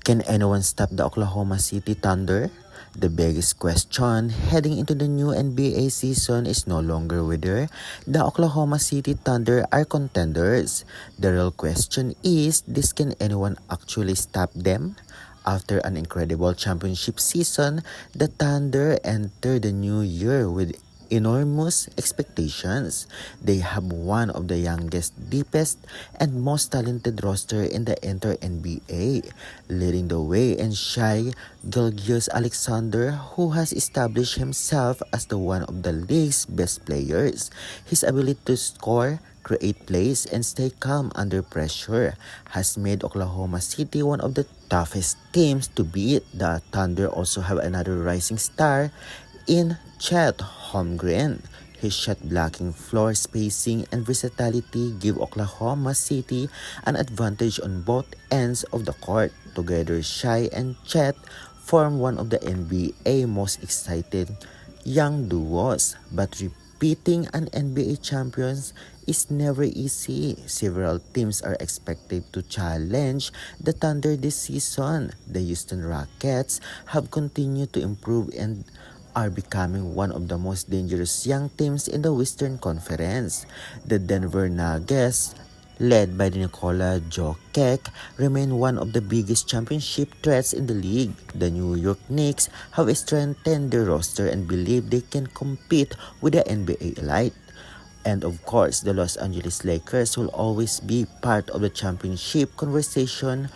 Can anyone stop the Oklahoma City Thunder? The biggest question heading into the new NBA season is no longer whether the Oklahoma City Thunder are contenders. The real question is, can anyone actually stop them? After an incredible championship season, the Thunder enter the new year with enormous expectations. They have one of the youngest, deepest, and most talented roster in the entire NBA, leading the way and Shai Gilgeous-Alexander, who has established himself as the one of the league's best players. His ability to score, create plays, and stay calm under pressure has made Oklahoma City one of the toughest teams to beat. The Thunder also have another rising star in Chet Holmgren. His shot blocking, floor spacing, and versatility give Oklahoma City an advantage on both ends of the court. Together, Shai and Chet form one of the NBA most excited young duos, but repeating an NBA champions is never easy. Several teams are expected to challenge the Thunder this season. The Houston Rockets have continued to improve and are becoming one of the most dangerous young teams in the Western Conference. The Denver Nuggets, led by Nikola Jokic, remain one of the biggest championship threats in the league. The New York Knicks have strengthened their roster and believe they can compete with the NBA elite. And of course, the Los Angeles Lakers will always be part of the championship conversation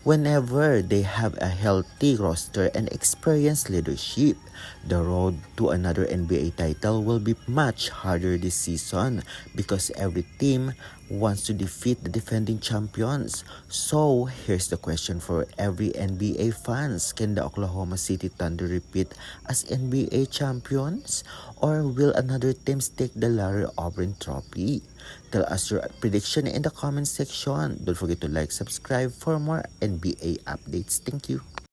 whenever they have a healthy roster and experienced leadership. The road to another NBA title will be much harder this season because every team wants to defeat the defending champions. So, here's the question for every NBA fans. Can the Oklahoma City Thunder repeat as NBA champions? Or will another team take the Larry O'Brien trophy? Tell us your prediction in the comment section. Don't forget to like, subscribe for more NBA updates. Thank you.